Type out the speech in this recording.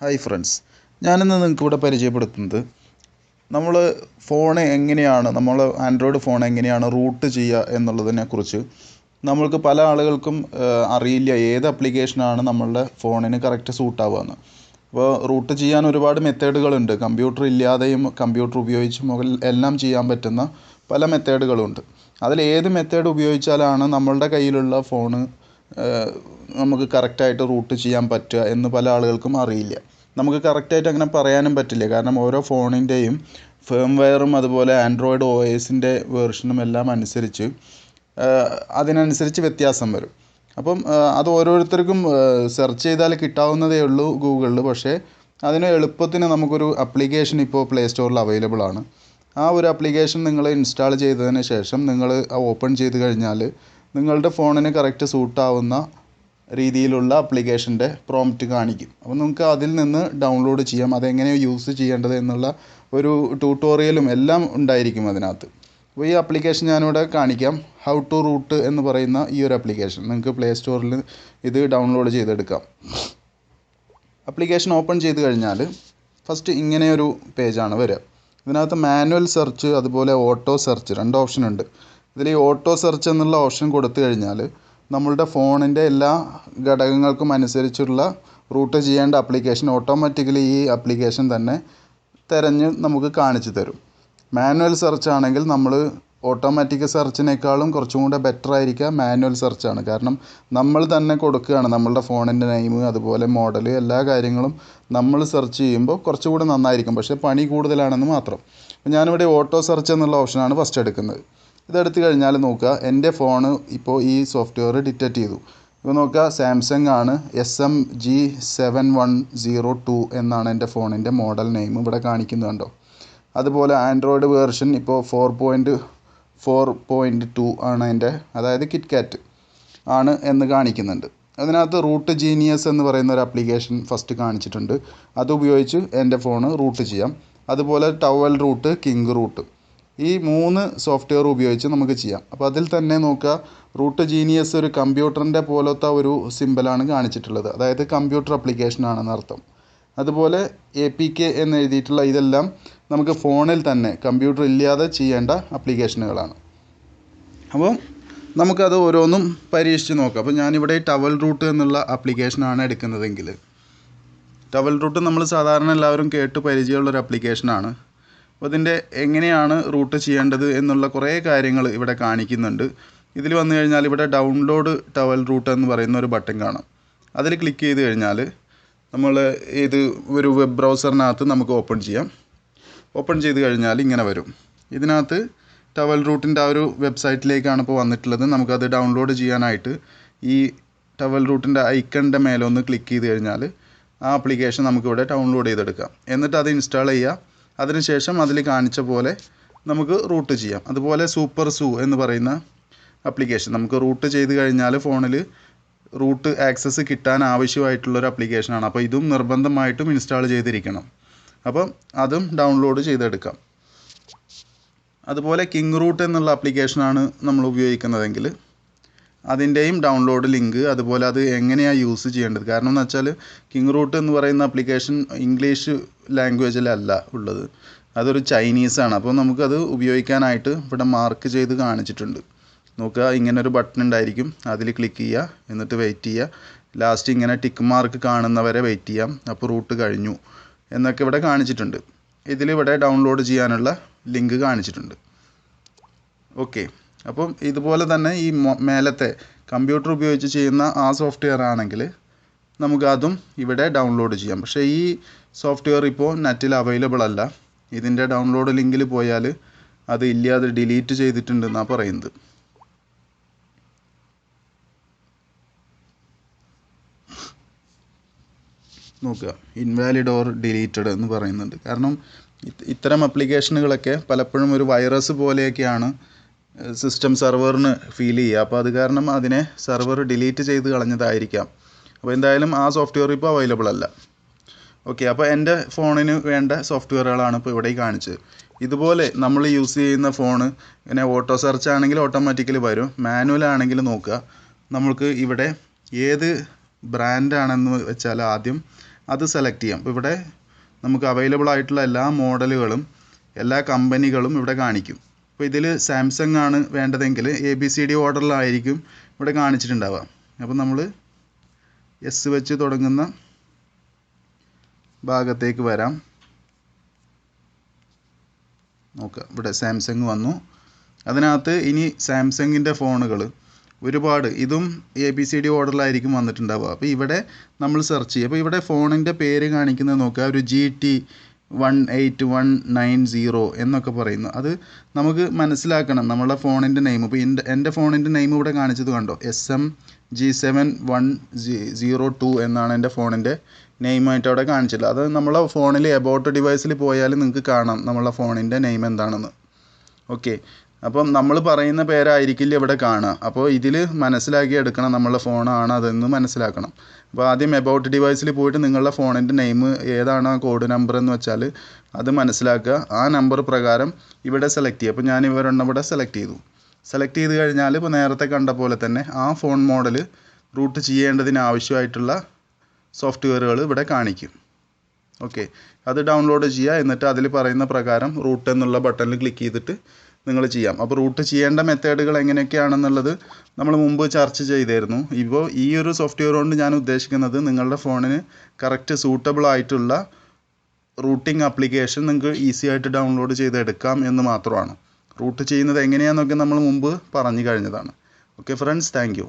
Hi friends, ഞാനിന്ന് നിങ്ങൾക്ക് ഇവിടെ പരിചയപ്പെടുത്തുന്നത് നമ്മൾ നമ്മൾ ആൻഡ്രോയിഡ് ഫോൺ എങ്ങനെയാണ് റൂട്ട് ചെയ്യുക എന്നുള്ളതിനെക്കുറിച്ച്. നമ്മൾക്ക് പല ആളുകൾക്കും അറിയില്ല ഏത് ആപ്ലിക്കേഷനാണ് നമ്മളുടെ ഫോണിന് കറക്റ്റ് സൂട്ടാവുകയെന്ന്. അപ്പോൾ റൂട്ട് ചെയ്യാൻ ഒരുപാട് മെത്തേഡുകളുണ്ട്. കമ്പ്യൂട്ടർ ഇല്ലാതെയും കമ്പ്യൂട്ടർ ഉപയോഗിച്ചും എല്ലാം ചെയ്യാൻ പറ്റുന്ന പല മെത്തേഡുകളുണ്ട്. അതിൽ ഏത് മെത്തേഡ് ഉപയോഗിച്ചാലാണ് നമ്മളുടെ കയ്യിലുള്ള ഫോണ് നമുക്ക് കറക്റ്റായിട്ട് റൂട്ട് ചെയ്യാൻ പറ്റുക എന്ന് പല ആളുകൾക്കും അറിയില്ല. നമുക്ക് കറക്റ്റായിട്ട് അങ്ങനെ പറയാനും പറ്റില്ല. കാരണം ഓരോ ഫോണിൻ്റെയും ഫേംവെയറും അതുപോലെ ആൻഡ്രോയിഡ് OSൻ്റെ വേർഷനും എല്ലാം അനുസരിച്ച് അതിനനുസരിച്ച് വ്യത്യാസം വരും. അപ്പം അത് ഓരോരുത്തർക്കും സെർച്ച് ചെയ്താൽ കിട്ടാവുന്നതേ ഉള്ളൂ ഗൂഗിളിൽ. പക്ഷേ അതിന് എളുപ്പത്തിന് നമുക്കൊരു ആപ്ലിക്കേഷൻ ഇപ്പോൾ പ്ലേ സ്റ്റോറിൽ അവൈലബിൾ ആണ്. ആ ഒരു ആപ്ലിക്കേഷൻ നിങ്ങൾ ഇൻസ്റ്റാൾ ചെയ്തതിന് ശേഷം നിങ്ങൾ ഓപ്പൺ ചെയ്ത് കഴിഞ്ഞാൽ നിങ്ങളുടെ ഫോണിന് കറക്റ്റ് സൂട്ടാവുന്ന രീതിയിലുള്ള ആപ്ലിക്കേഷൻ്റെ പ്രോംപ്റ്റ് കാണിക്കും. അപ്പോൾ നിങ്ങൾക്ക് അതിൽ നിന്ന് ഡൗൺലോഡ് ചെയ്യാം. അതെങ്ങനെയാണ് യൂസ് ചെയ്യേണ്ടത് എന്നുള്ള ഒരു ട്യൂട്ടോറിയലും എല്ലാം ഉണ്ടായിരിക്കും അതിനകത്ത്. അപ്പോൾ ഈ ആപ്ലിക്കേഷൻ ഞാനിവിടെ കാണിക്കാം. ഹൗ ടു റൂട്ട് എന്ന് പറയുന്ന ഈ ഒരു ആപ്ലിക്കേഷൻ നിങ്ങൾക്ക് പ്ലേ സ്റ്റോറിൽ ഇത് ഡൗൺലോഡ് ചെയ്തെടുക്കാം. ആപ്ലിക്കേഷൻ ഓപ്പൺ ചെയ്ത് കഴിഞ്ഞാൽ ഫസ്റ്റ് ഇങ്ങനെയൊരു പേജാണ് വരിക. ഇതിനകത്ത് മാനുവൽ സെർച്ച് അതുപോലെ ഓട്ടോ സെർച്ച് 2 ഓപ്ഷൻ ഉണ്ട്. ഇതിൽ ഈ ഓട്ടോ സെർച്ച് എന്നുള്ള ഓപ്ഷൻ കൊടുത്തു കഴിഞ്ഞാൽ നമ്മളുടെ ഫോണിൻ്റെ എല്ലാ ഘടകങ്ങൾക്കും അനുസരിച്ചുള്ള റൂട്ട് ചെയ്യേണ്ട ആപ്ലിക്കേഷൻ ഓട്ടോമാറ്റിക്കലി ഈ ആപ്ലിക്കേഷൻ തന്നെ തിരഞ്ഞ് നമുക്ക് കാണിച്ചു തരും. മാനുവൽ സെർച്ച് ആണെങ്കിൽ നമ്മൾ ഓട്ടോമാറ്റിക് സെർച്ചിനേക്കാളും കുറച്ചും കൂടെ ബെറ്റർ ആയിരിക്കുക മാനുവൽ സെർച്ചാണ്. കാരണം നമ്മൾ തന്നെ കൊടുക്കുകയാണ് നമ്മളുടെ ഫോണിൻ്റെ നെയിം അതുപോലെ മോഡൽ എല്ലാ കാര്യങ്ങളും നമ്മൾ സെർച്ച് ചെയ്യുമ്പോൾ കുറച്ചുകൂടി നന്നായിരിക്കും. പക്ഷേ പണി കൂടുതലാണെന്ന് മാത്രം. അപ്പോൾ ഞാനിവിടെ ഓട്ടോ സെർച്ച് എന്നുള്ള ഓപ്ഷനാണ് ഫസ്റ്റ് എടുക്കുന്നത്. ഇതെടുത്ത് കഴിഞ്ഞാൽ നോക്കുക, എൻ്റെ ഫോണ് ഇപ്പോൾ ഈ സോഫ്റ്റ്വെയർ ഡിറ്റക്റ്റ് ചെയ്തു. ഇപ്പോൾ നോക്കുക, സാംസങ് ആണ്, SMG7102 എന്നാണ് എൻ്റെ ഫോണിൻ്റെ മോഡൽ നെയിം ഇവിടെ കാണിക്കുന്നുണ്ടോ. അതുപോലെ ആൻഡ്രോയിഡ് വേർഷൻ ഇപ്പോൾ 4.4.2 ആണ് എൻ്റെ, അതായത് കിറ്റ്കാറ്റ് ആണ് എന്ന് കാണിക്കുന്നുണ്ട്. അതിനകത്ത് റൂട്ട് ജീനിയസ് എന്ന് പറയുന്ന ഒരു ആപ്ലിക്കേഷൻ ഫസ്റ്റ് കാണിച്ചിട്ടുണ്ട്. അതുപയോഗിച്ച് എൻ്റെ ഫോണ് റൂട്ട് ചെയ്യാം. അതുപോലെ ടവൽ റൂട്ട്, കിങ് റൂട്ട്, ഈ 3 സോഫ്റ്റ്വെയർ ഉപയോഗിച്ച് നമുക്ക് ചെയ്യാം. അപ്പോൾ അതിൽ തന്നെ നോക്കുക, റൂട്ട് ജീനിയസ് ഒരു കമ്പ്യൂട്ടറിൻ്റെ പോലത്തെ ഒരു സിമ്പലാണ് കാണിച്ചിട്ടുള്ളത്, അതായത് കമ്പ്യൂട്ടർ ആപ്ലിക്കേഷൻ ആണെന്ന് അർത്ഥം. അതുപോലെ APK എന്ന് എഴുതിയിട്ടുള്ള ഇതെല്ലാം നമുക്ക് ഫോണിൽ തന്നെ കമ്പ്യൂട്ടർ ഇല്ലാതെ ചെയ്യേണ്ട ആപ്ലിക്കേഷനുകളാണ്. അപ്പോൾ നമുക്കത് ഓരോന്നും പരീക്ഷിച്ച് നോക്കാം. അപ്പോൾ ഞാനിവിടെ ടവൽ റൂട്ട് എന്നുള്ള ആപ്ലിക്കേഷനാണ് എടുക്കുന്നതെങ്കിൽ, ടവൽ റൂട്ട് നമ്മൾ സാധാരണ എല്ലാവരും കേട്ട് പരിചയമുള്ളൊരു ആപ്ലിക്കേഷനാണ്. അപ്പോൾ ഇതിൻ്റെ എങ്ങനെയാണ് റൂട്ട് ചെയ്യേണ്ടത് എന്നുള്ള കുറേ കാര്യങ്ങൾ ഇവിടെ കാണിക്കുന്നുണ്ട്. ഇതിൽ വന്നു കഴിഞ്ഞാൽ ഇവിടെ ഡൗൺലോഡ് ടവൽ റൂട്ട് എന്ന് പറയുന്ന ഒരു ബട്ടൺ കാണാം. അതിൽ ക്ലിക്ക് ചെയ്ത് കഴിഞ്ഞാൽ നമ്മൾ ഇത് ഒരു വെബ് ബ്രൗസറിനകത്ത് നമുക്ക് ഓപ്പൺ ചെയ്യാം. ഓപ്പൺ ചെയ്ത് കഴിഞ്ഞാൽ ഇങ്ങനെ വരും. ഇതിനകത്ത് ടവൽ റൂട്ടിൻ്റെ ആ ഒരു വെബ്സൈറ്റിലേക്കാണ് ഇപ്പോൾ വന്നിട്ടുള്ളത്. നമുക്കത് ഡൗൺലോഡ് ചെയ്യാനായിട്ട് ഈ ടവൽ റൂട്ടിൻ്റെ ഐക്കണിൻ്റെ മേലെ ഒന്ന് ക്ലിക്ക് ചെയ്ത് കഴിഞ്ഞാൽ ആ ആപ്ലിക്കേഷൻ നമുക്കിവിടെ ഡൗൺലോഡ് ചെയ്തെടുക്കാം. എന്നിട്ട് അത് ഇൻസ്റ്റാൾ ചെയ്യുക. അതിനുശേഷം അതിൽ കാണിച്ച പോലെ നമുക്ക് റൂട്ട് ചെയ്യാം. അതുപോലെ സൂപ്പർ സൂ എന്ന് പറയുന്ന ആപ്ലിക്കേഷൻ നമുക്ക് റൂട്ട് ചെയ്ത് കഴിഞ്ഞാൽ ഫോണിൽ റൂട്ട് ആക്സസ് കിട്ടാൻ ആവശ്യമായിട്ടുള്ളൊരു ആപ്ലിക്കേഷനാണ്. അപ്പോൾ ഇതും നിർബന്ധമായിട്ടും ഇൻസ്റ്റാൾ ചെയ്തിരിക്കണം. അപ്പം അതും ഡൗൺലോഡ് ചെയ്തെടുക്കാം. അതുപോലെ കിങ് റൂട്ട് എന്നുള്ള ആപ്ലിക്കേഷനാണ് നമ്മൾ ഉപയോഗിക്കുന്നതെങ്കിൽ അതിൻ്റെയും ഡൗൺലോഡ് ലിങ്ക്, അതുപോലെ അത് എങ്ങനെയാണ് യൂസ് ചെയ്യേണ്ടത്. കാരണം എന്ന് വെച്ചാൽ കിങ് റൂട്ട് എന്ന് പറയുന്ന ആപ്ലിക്കേഷൻ ഇംഗ്ലീഷ് ലാംഗ്വേജിലല്ല ഉള്ളത്, അതൊരു ചൈനീസാണ്. അപ്പോൾ നമുക്കത് ഉപയോഗിക്കാനായിട്ട് ഇവിടെ മാർക്ക് ചെയ്ത് കാണിച്ചിട്ടുണ്ട്. നോക്കുക, ഇങ്ങനൊരു ബട്ടൺ ഉണ്ടായിരിക്കും, അതിൽ ക്ലിക്ക് ചെയ്യുക, എന്നിട്ട് വെയിറ്റ് ചെയ്യുക. ലാസ്റ്റ് ഇങ്ങനെ ടിക്ക് മാർക്ക് കാണുന്നവരെ വെയിറ്റ് ചെയ്യാം. അപ്പോൾ റൂട്ട് കഴിഞ്ഞു എന്നൊക്കെ ഇവിടെ കാണിച്ചിട്ടുണ്ട്. ഇതിലിവിടെ ഡൗൺലോഡ് ചെയ്യാനുള്ള ലിങ്ക് കാണിച്ചിട്ടുണ്ട്. ഓക്കെ, അപ്പം ഇതുപോലെ തന്നെ ഈ മേലത്തെ കമ്പ്യൂട്ടർ ഉപയോഗിച്ച് ചെയ്യുന്ന ആ സോഫ്റ്റ്വെയർ ആണെങ്കിൽ നമുക്കതും ഇവിടെ ഡൗൺലോഡ് ചെയ്യാം. പക്ഷേ ഈ സോഫ്റ്റ്വെയർ ഇപ്പോൾ നെറ്റിൽ അവൈലബിൾ അല്ല. ഇതിൻ്റെ ഡൗൺലോഡ് ലിങ്കിൽ പോയാൽ അത് ഇല്ലാതെ ഡിലീറ്റ് ചെയ്തിട്ടുണ്ടെന്നാണ് പറയുന്നത്. നോക്കുക, ഇൻവാലിഡ് ഓർ ഡിലീറ്റഡ് എന്ന് പറയുന്നുണ്ട്. കാരണം ഇത്തരം ആപ്ലിക്കേഷനുകളൊക്കെ പലപ്പോഴും ഒരു വൈറസ് പോലെയൊക്കെയാണ് സിസ്റ്റം സെർവറിന് ഫീൽ ചെയ്യുക. അപ്പോൾ അത് കാരണം അതിനെ സെർവർ ഡിലീറ്റ് ചെയ്ത് കളഞ്ഞതായിരിക്കാം. അപ്പോൾ എന്തായാലും ആ സോഫ്റ്റ്വെയർ ഇപ്പോൾ അവൈലബിൾ അല്ല. ഓക്കെ, അപ്പോൾ എൻ്റെ ഫോണിന് വേണ്ട സോഫ്റ്റ്വെയറുകളാണ് ഇപ്പോൾ ഇവിടെ കാണിച്ചത്. ഇതുപോലെ നമ്മൾ യൂസ് ചെയ്യുന്ന ഫോണ് ഇങ്ങനെ ഓട്ടോ സെർച്ച് ആണെങ്കിൽ ഓട്ടോമാറ്റിക്കലി വരും. മാനുവൽ ആണെങ്കിൽ നോക്കുക, നമ്മൾക്ക് ഇവിടെ ഏത് ബ്രാൻഡാണെന്ന് വെച്ചാൽ ആദ്യം അത് സെലക്ട് ചെയ്യാം. അപ്പോൾ ഇവിടെ നമുക്ക് അവൈലബിൾ ആയിട്ടുള്ള എല്ലാ മോഡലുകളും എല്ലാ കമ്പനികളും ഇവിടെ കാണിക്കും. അപ്പോൾ ഇതിൽ സാംസങ് ആണ് വേണ്ടതെങ്കിൽ ABCD ഓർഡറിലായിരിക്കും ഇവിടെ കാണിച്ചിട്ടുണ്ടാവുക. അപ്പോൾ നമ്മൾ എസ് വെച്ച് തുടങ്ങുന്ന ഭാഗത്തേക്ക് വരാം. നോക്കുക, ഇവിടെ സാംസങ് വന്നു. അതിനകത്ത് ഇനി സാംസങ്ങിൻ്റെ ഫോണുകൾ ഒരുപാട്, ഇതും ABCD ഓർഡറിലായിരിക്കും വന്നിട്ടുണ്ടാവുക. അപ്പോൾ ഇവിടെ നമ്മൾ സെർച്ച് ചെയ്യുക. അപ്പോൾ ഇവിടെ ഫോണിൻ്റെ പേര് കാണിക്കുന്നത് നോക്കുക, ഒരു GT18190 എന്നൊക്കെ പറയുന്നു. അത് നമുക്ക് മനസ്സിലാക്കണം നമ്മളുടെ ഫോണിൻ്റെ നെയിം. ഇപ്പോൾ എൻ്റെ ഫോണിൻ്റെ നെയിം ഇവിടെ കാണിച്ചത് കണ്ടോ, SM-G7-102 എന്നാണ് എൻ്റെ ഫോണിൻ്റെ നെയിമായിട്ട് അവിടെ കാണിച്ചില്ല. അത് നമ്മളെ ഫോണിൽ എബൌട്ട് ഡിവൈസിൽ പോയാൽ നിങ്ങൾക്ക് കാണാം നമ്മളെ ഫോണിൻ്റെ നെയിം എന്താണെന്ന്. ഓക്കെ, അപ്പം നമ്മൾ പറയുന്ന പേരായിരിക്കില്ല ഇവിടെ കാണുക. അപ്പോൾ ഇതിൽ മനസ്സിലാക്കി എടുക്കണം നമ്മളുടെ ഫോണാണ് അതെന്ന് മനസ്സിലാക്കണം. അപ്പോൾ ആദ്യം എബൌട്ട് ഡിവൈസിൽ പോയിട്ട് നിങ്ങളുടെ ഫോണിൻ്റെ നെയിം ഏതാണ്, കോഡ് നമ്പർ എന്ന് വെച്ചാൽ അത് മനസ്സിലാക്കുക. ആ നമ്പർ പ്രകാരം ഇവിടെ സെലക്ട് ചെയ്യുക. അപ്പോൾ ഞാൻ ഇവരെണ്ണം ഇവിടെ സെലക്ട് ചെയ്ത് കഴിഞ്ഞാൽ ഇപ്പോൾ നേരത്തെ കണ്ട പോലെ തന്നെ ആ ഫോൺ മോഡൽ റൂട്ട് ചെയ്യേണ്ടതിന് ആവശ്യമായിട്ടുള്ള സോഫ്റ്റ്വെയറുകൾ ഇവിടെ കാണിക്കും. ഓക്കെ, അത് ഡൗൺലോഡ് ചെയ്യുക. എന്നിട്ട് അതിൽ പറയുന്ന പ്രകാരം റൂട്ട് എന്നുള്ള ബട്ടണിൽ ക്ലിക്ക് ചെയ്തിട്ട് നിങ്ങൾ ചെയ്യാം. അപ്പോൾ റൂട്ട് ചെയ്യേണ്ട മെത്തേഡുകൾ എങ്ങനെയൊക്കെയാണെന്നുള്ളത് നമ്മൾ മുമ്പ് ചർച്ച ചെയ്തായിരുന്നു. ഇപ്പോൾ ഈ ഒരു സോഫ്റ്റ്വെയർ കൊണ്ട് ഞാൻ ഉദ്ദേശിക്കുന്നത് നിങ്ങളുടെ ഫോണിന് കറക്റ്റ് സൂട്ടബിൾ ആയിട്ടുള്ള റൂട്ടിംഗ് ആപ്ലിക്കേഷൻ നിങ്ങൾക്ക് ഈസി ആയിട്ട് ഡൗൺലോഡ് ചെയ്തെടുക്കാം എന്ന് മാത്രമാണ്. റൂട്ട് ചെയ്യുന്നത് എങ്ങനെയാണെന്നൊക്കെ നമ്മൾ മുമ്പ് പറഞ്ഞു കഴിഞ്ഞതാണ്. Okay friends, thank you.